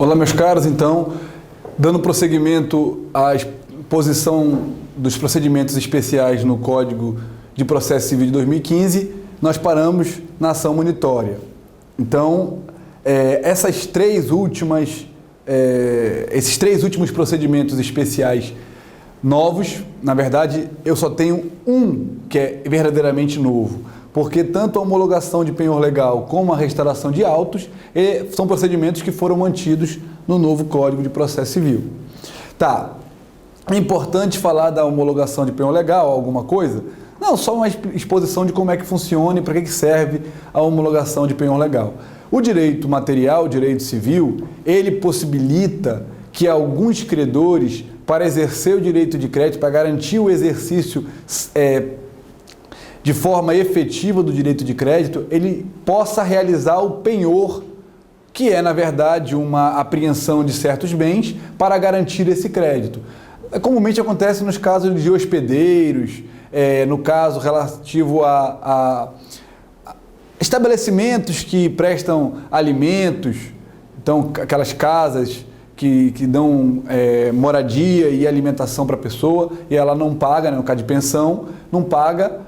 Olá, meus caros. Então, dando prosseguimento à exposição dos procedimentos especiais no Código de Processo Civil de 2015, nós paramos na ação monitória. Então, esses três últimos procedimentos especiais novos, na verdade, eu só tenho um que é verdadeiramente novo, porque tanto a homologação de penhor legal como a restauração de autos são procedimentos que foram mantidos no novo Código de Processo Civil. Tá, é importante falar da homologação de penhor legal, alguma coisa? Não, só uma exposição de como é que funciona e para que serve a homologação de penhor legal. O direito material, o direito civil, ele possibilita que alguns credores, para exercer o direito de crédito, para garantir o exercício de forma efetiva do direito de crédito, ele possa realizar o penhor, que é, na verdade, uma apreensão de certos bens para garantir esse crédito. Comumente acontece nos casos de hospedeiros, no caso relativo a estabelecimentos que prestam alimentos, então aquelas casas que dão moradia e alimentação para a pessoa e ela não paga, né, no caso de pensão, não paga,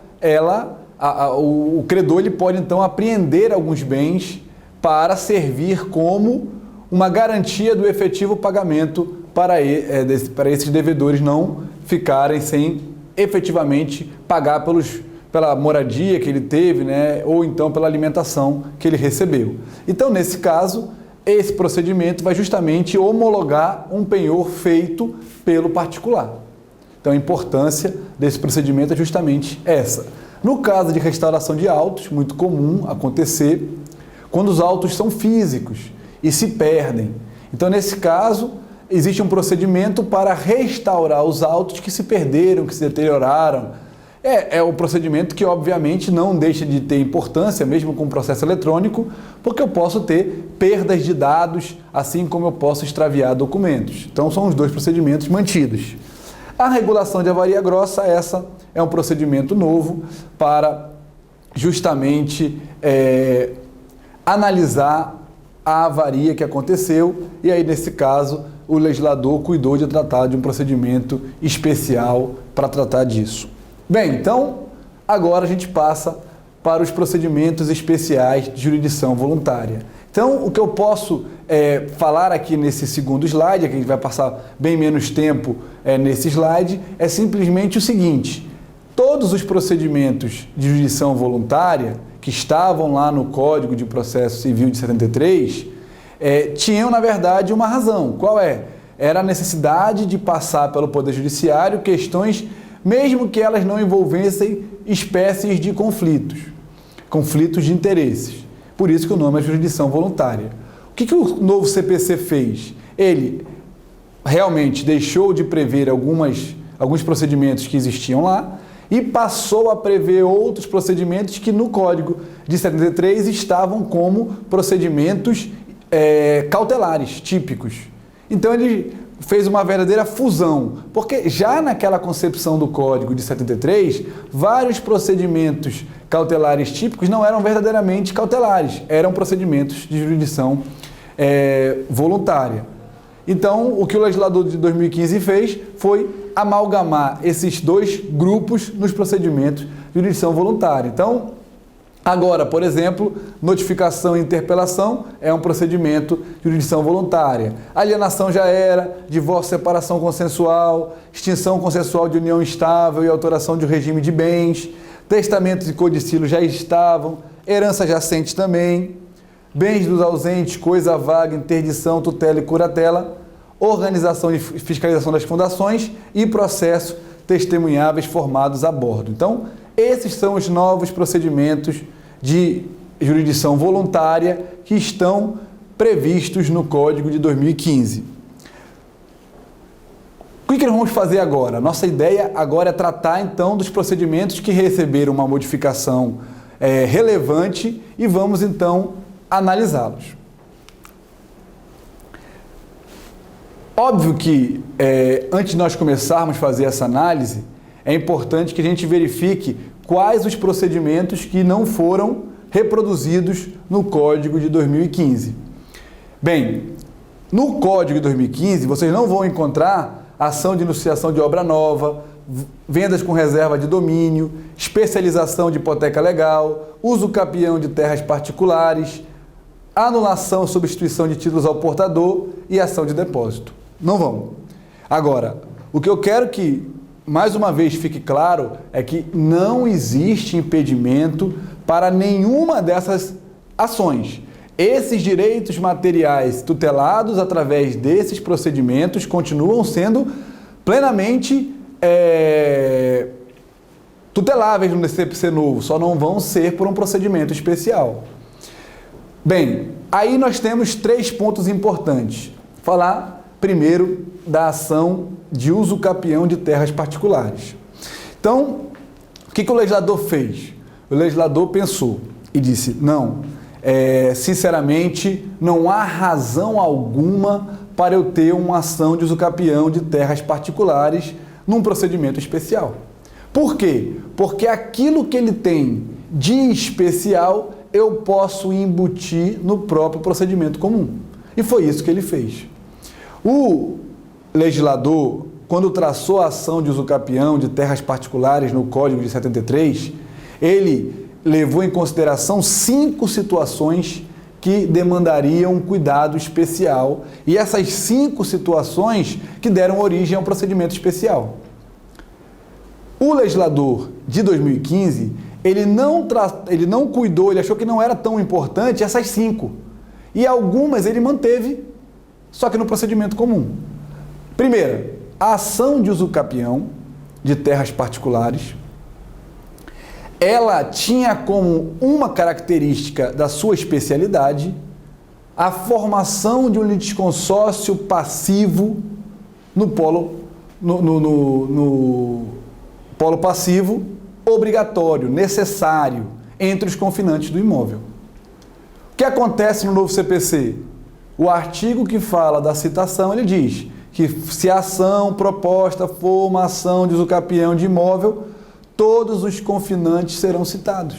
o credor ele pode então apreender alguns bens para servir como uma garantia do efetivo pagamento para esses devedores não ficarem sem efetivamente pagar pela moradia que ele teve, né, ou então pela alimentação que ele recebeu. Então, nesse caso, esse procedimento vai justamente homologar um penhor feito pelo particular. Então, a importância desse procedimento é justamente essa. No caso de restauração de autos, muito comum acontecer quando os autos são físicos e se perdem. Então, nesse caso, existe um procedimento para restaurar os autos que se perderam, que se deterioraram. É um procedimento que, obviamente, não deixa de ter importância, mesmo com o processo eletrônico, porque eu posso ter perdas de dados, assim como eu posso extraviar documentos. Então, são os dois procedimentos mantidos. A regulação de avaria grossa, essa é um procedimento novo para justamente analisar a avaria que aconteceu e aí, nesse caso, o legislador cuidou de tratar de um procedimento especial para tratar disso. Bem, então, agora a gente passa para os procedimentos especiais de jurisdição voluntária. Então, o que eu posso falar aqui nesse segundo slide, que a gente vai passar bem menos tempo nesse slide, é simplesmente o seguinte: todos os procedimentos de jurisdição voluntária que estavam lá no Código de Processo Civil de 73 tinham, na verdade, uma razão. Qual é? Era a necessidade de passar pelo Poder Judiciário questões, mesmo que elas não envolvessem espécies de conflitos de interesses. Por isso que o nome é jurisdição voluntária. O que o novo CPC fez? Ele realmente deixou de prever alguns procedimentos que existiam lá e passou a prever outros procedimentos que no Código de 73 estavam como procedimentos cautelares, típicos. Então ele fez uma verdadeira fusão, porque já naquela concepção do Código de 73, vários procedimentos cautelares típicos não eram verdadeiramente cautelares, eram procedimentos de jurisdição voluntária. Então, o que o legislador de 2015 fez foi amalgamar esses dois grupos nos procedimentos de jurisdição voluntária. Então, agora, por exemplo, notificação e interpelação é um procedimento de jurisdição voluntária. Alienação já era, divórcio, separação consensual, extinção consensual de união estável e alteração de um regime de bens, testamentos e codicílio já estavam, herança jacente também, bens dos ausentes, coisa vaga, interdição, tutela e curatela, organização e fiscalização das fundações e processos testemunháveis formados a bordo. Então, esses são os novos procedimentos de jurisdição voluntária que estão previstos no Código de 2015. O que nós vamos fazer agora? Nossa ideia agora é tratar, então, dos procedimentos que receberam uma modificação relevante e vamos, então, analisá-los. Óbvio que, antes de nós começarmos a fazer essa análise, é importante que a gente verifique quais os procedimentos que não foram reproduzidos no Código de 2015. Bem, No Código de 2015, vocês não vão encontrar ação de iniciação de obra nova, vendas com reserva de domínio, especialização de hipoteca legal, uso capião de terras particulares, anulação ou substituição de títulos ao portador e ação de depósito. Não vão. Agora, o que eu quero que, mais uma vez, fique claro é que não existe impedimento para nenhuma dessas ações. Esses direitos materiais tutelados através desses procedimentos continuam sendo plenamente tuteláveis no CPC novo, só não vão ser por um procedimento especial. Bem, aí nós temos 3 pontos importantes. Falar primeiro da ação de uso capião de terras particulares. Então, o que o legislador fez? O legislador pensou e disse, não, sinceramente, não há razão alguma para eu ter uma ação de uso capião de terras particulares num procedimento especial. Por quê? Porque aquilo que ele tem de especial eu posso embutir no próprio procedimento comum. E foi isso que ele fez. O legislador, quando traçou a ação de uso capião de terras particulares no Código de 73, ele levou em consideração 5 situações que demandariam um cuidado especial. E essas 5 situações que deram origem ao procedimento especial. O legislador de 2015, ele não cuidou, ele achou que não era tão importante essas 5. E algumas ele manteve, só que no procedimento comum. Primeira, a ação de uso capião de terras particulares, ela tinha como uma característica da sua especialidade a formação de um litisconsórcio passivo no polo passivo obrigatório, necessário, entre os confinantes do imóvel. O que acontece no novo CPC? O artigo que fala da citação, ele diz que se a ação proposta for uma ação de uso capião de imóvel, todos os confinantes serão citados.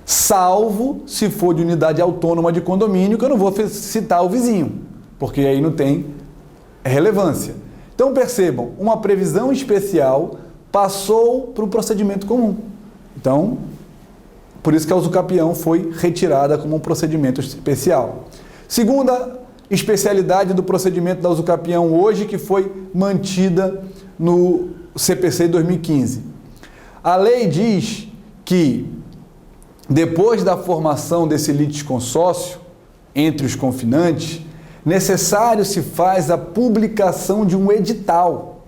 Salvo se for de unidade autônoma de condomínio, que eu não vou citar o vizinho, porque aí não tem relevância. Então percebam, uma previsão especial passou para o procedimento comum. Então, por isso que a uso capião foi retirada como um procedimento especial. Segunda especialidade do procedimento da uso capião hoje, que foi mantida no CPC 2015. A lei diz que, depois da formação desse litisconsórcio entre os confinantes, necessário se faz a publicação de um edital,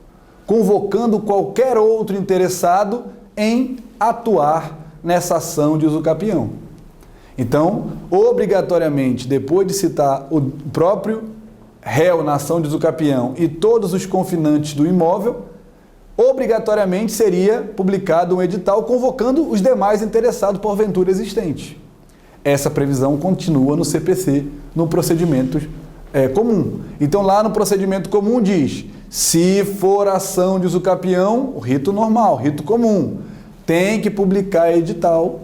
convocando qualquer outro interessado em atuar nessa ação de uso capião. Então, obrigatoriamente, depois de citar o próprio réu na ação de uso capião e todos os confinantes do imóvel, obrigatoriamente seria publicado um edital convocando os demais interessados porventura existentes. Essa previsão continua no CPC, no procedimento comum. Então, lá no procedimento comum diz, se for ação de uso capião, o rito normal, rito comum, tem que publicar edital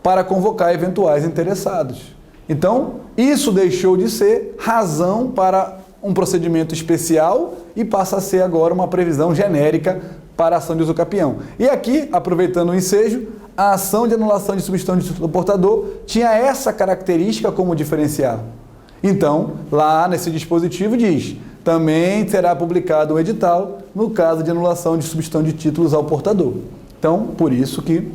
para convocar eventuais interessados. Então, isso deixou de ser razão para um procedimento especial e passa a ser agora uma previsão genérica para a ação de uso capião. E aqui, aproveitando o ensejo, a ação de anulação de substituição de título do portador tinha essa característica como diferencial. Então, lá nesse dispositivo diz, também será publicado um edital no caso de anulação de substituição de títulos ao portador. Então, por isso que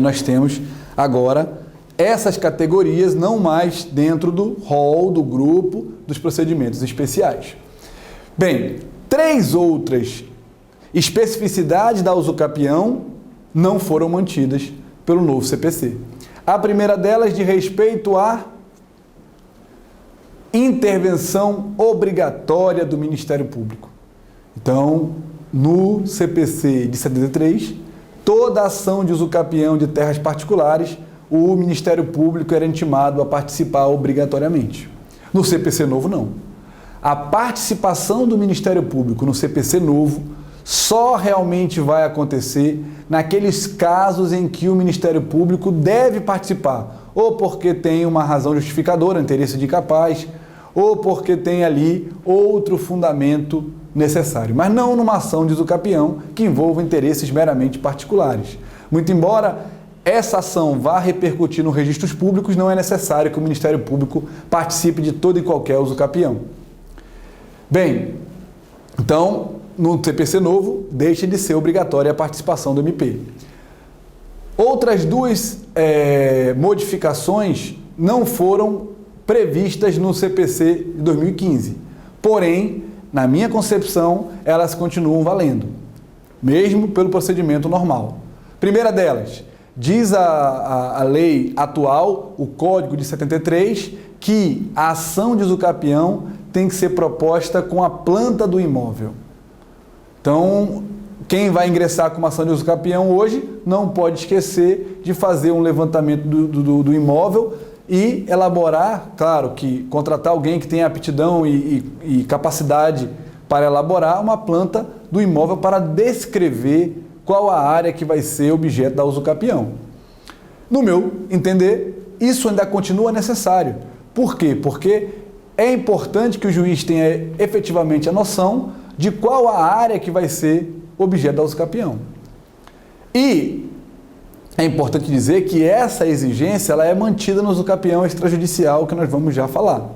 nós temos agora essas categorias não mais dentro do rol, do grupo dos procedimentos especiais. Bem, 3 outras especificidades da uso capião não foram mantidas pelo novo CPC. A primeira delas de respeito à intervenção obrigatória do Ministério Público. Então, no CPC de 73, toda ação de uso capião de terras particulares, o Ministério Público era intimado a participar obrigatoriamente. No CPC novo, não. A participação do Ministério Público no CPC novo só realmente vai acontecer naqueles casos em que o Ministério Público deve participar, ou porque tem uma razão justificadora, interesse de capaz, ou porque tem ali outro fundamento necessário, mas não numa ação de usucapião que envolva interesses meramente particulares. Muito embora essa ação vá repercutir nos registros públicos, não é necessário que o Ministério Público participe de todo e qualquer usucapião. Bem, então, no CPC novo, deixa de ser obrigatória a participação do MP. Outras duas modificações não foram previstas no CPC de 2015, porém, na minha concepção, elas continuam valendo, mesmo pelo procedimento normal. Primeira delas, diz a lei atual, o Código de 73, que a ação de usucapião tem que ser proposta com a planta do imóvel. Então, quem vai ingressar com uma ação de usucapião hoje não pode esquecer de fazer um levantamento do imóvel e elaborar, claro, que contratar alguém que tenha aptidão e capacidade para elaborar uma planta do imóvel para descrever qual a área que vai ser objeto da usucapião. No meu entender, isso ainda continua necessário. Por quê? Porque é importante que o juiz tenha efetivamente a noção de qual a área que vai ser objeto da usucapião. E é importante dizer que essa exigência ela é mantida no usucapião extrajudicial, que nós vamos já falar.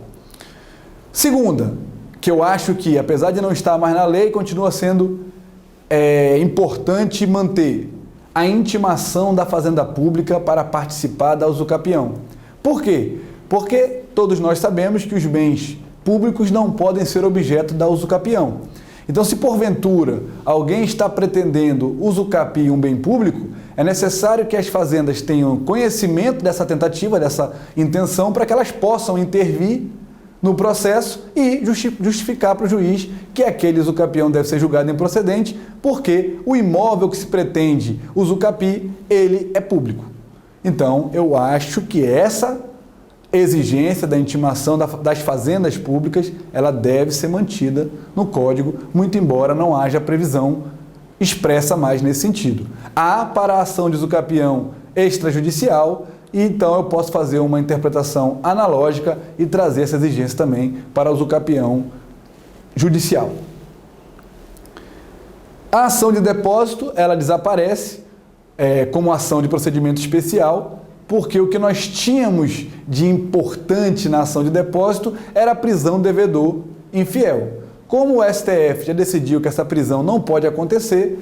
Segunda, que eu acho que, apesar de não estar mais na lei, continua sendo importante manter a intimação da Fazenda Pública para participar da usucapião. Por quê? Porque todos nós sabemos que os bens públicos não podem ser objeto da usucapião. Então, se porventura alguém está pretendendo usucapiar um bem público, é necessário que as fazendas tenham conhecimento dessa tentativa, dessa intenção, para que elas possam intervir no processo e justificar para o juiz que aquele usucapião deve ser julgado improcedente, porque o imóvel que se pretende usucapiar, ele é público. Então, eu acho que essa exigência da intimação das fazendas públicas, ela deve ser mantida no Código, muito embora não haja previsão expressa mais nesse sentido. Há para a ação de usucapião extrajudicial, e então eu posso fazer uma interpretação analógica e trazer essa exigência também para o usucapião judicial. A ação de depósito, ela desaparece como ação de procedimento especial, porque o que nós tínhamos de importante na ação de depósito era a prisão do devedor infiel. Como o STF já decidiu que essa prisão não pode acontecer,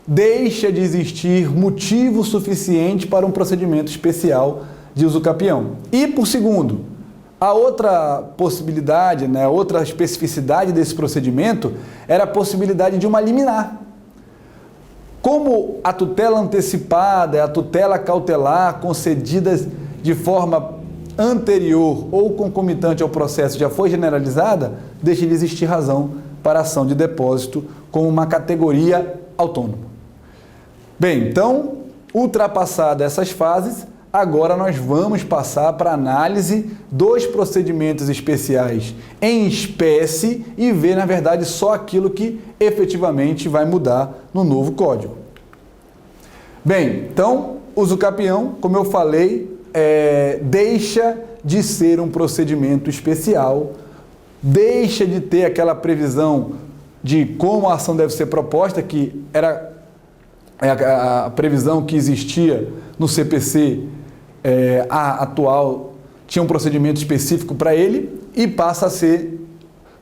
deixa de existir motivo suficiente para um procedimento especial de usucapião. E, por segundo, a outra possibilidade, outra especificidade desse procedimento era a possibilidade de uma liminar. Como a tutela antecipada, a tutela cautelar concedidas de forma anterior ou concomitante ao processo já foi generalizada, deixa de existir razão para a ação de depósito como uma categoria autônoma. Bem, então, ultrapassadas essas fases, agora nós vamos passar para a análise dos procedimentos especiais em espécie e ver, na verdade, só aquilo que efetivamente vai mudar no novo Código. Bem, então, o usucapião, como eu falei, deixa de ser um procedimento especial, deixa de ter aquela previsão de como a ação deve ser proposta, que era a previsão que existia no CPC atual, tinha um procedimento específico para ele e passa a ser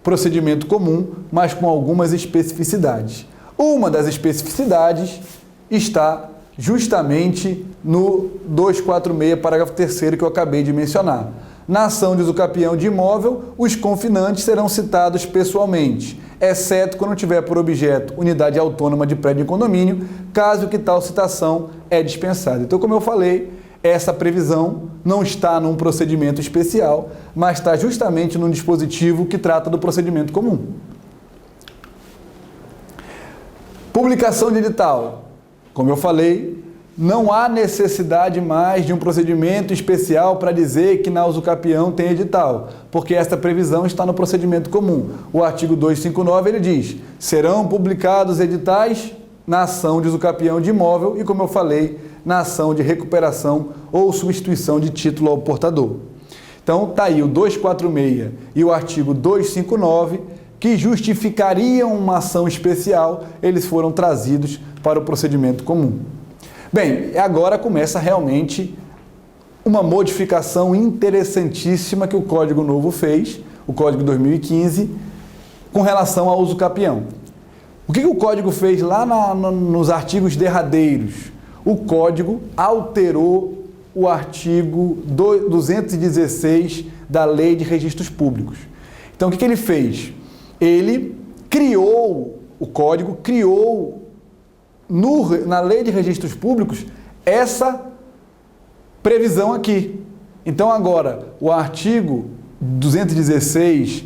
procedimento comum, mas com algumas especificidades. Uma das especificidades está justamente no 246, parágrafo 3º, que eu acabei de mencionar. Na ação de usucapião de imóvel, os confinantes serão citados pessoalmente, exceto quando tiver por objeto unidade autônoma de prédio de condomínio, caso que tal citação é dispensada. Então, como eu falei, essa previsão não está num procedimento especial, mas está justamente num dispositivo que trata do procedimento comum. Publicação de edital. Como eu falei, não há necessidade mais de um procedimento especial para dizer que na usucapião tem edital, porque esta previsão está no procedimento comum. O artigo 259, ele diz: serão publicados editais na ação de usucapião de imóvel e, como eu falei, na ação de recuperação ou substituição de título ao portador. Então, está aí o 246 e o artigo 259, que justificariam uma ação especial, eles foram trazidos para o procedimento comum. Bem, agora começa realmente uma modificação interessantíssima que o Código Novo fez, o Código 2015, com relação ao uso capião. O que o Código fez lá nos artigos derradeiros? O Código alterou o artigo 216 da Lei de Registros Públicos. Então, o que ele fez? Ele criou, o Código criou na Lei de Registros Públicos essa previsão aqui. Então, agora, o artigo 216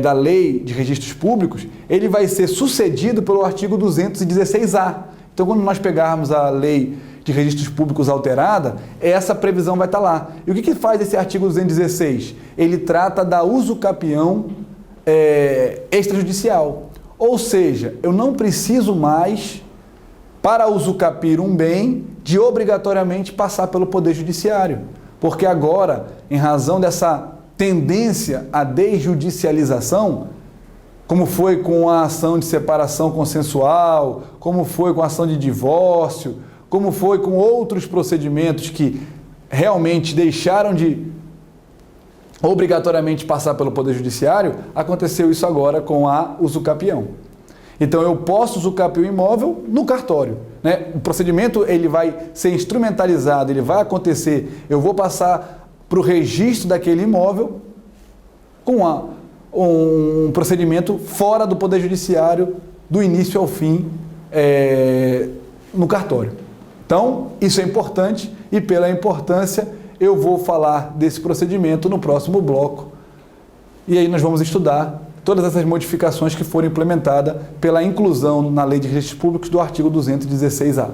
da Lei de Registros Públicos, ele vai ser sucedido pelo artigo 216A. Então, quando nós pegarmos a Lei de Registros Públicos alterada, essa previsão vai estar lá. E o que faz esse artigo 216? Ele trata da uso capião extrajudicial. Ou seja, eu não preciso mais, para usucapir um bem, de obrigatoriamente passar pelo Poder Judiciário. Porque agora, em razão dessa tendência à desjudicialização, como foi com a ação de separação consensual, como foi com a ação de divórcio, como foi com outros procedimentos que realmente deixaram de obrigatoriamente passar pelo Poder Judiciário, aconteceu isso agora com a usucapião. Então, eu posso usucapiar o imóvel no cartório, né? O procedimento ele vai ser instrumentalizado, ele vai acontecer, eu vou passar para o registro daquele imóvel com um procedimento fora do Poder Judiciário, do início ao fim, no cartório. Então, isso é importante e pela importância eu vou falar desse procedimento no próximo bloco. E aí nós vamos estudar todas essas modificações que foram implementadas pela inclusão na Lei de Registros Públicos do artigo 216A.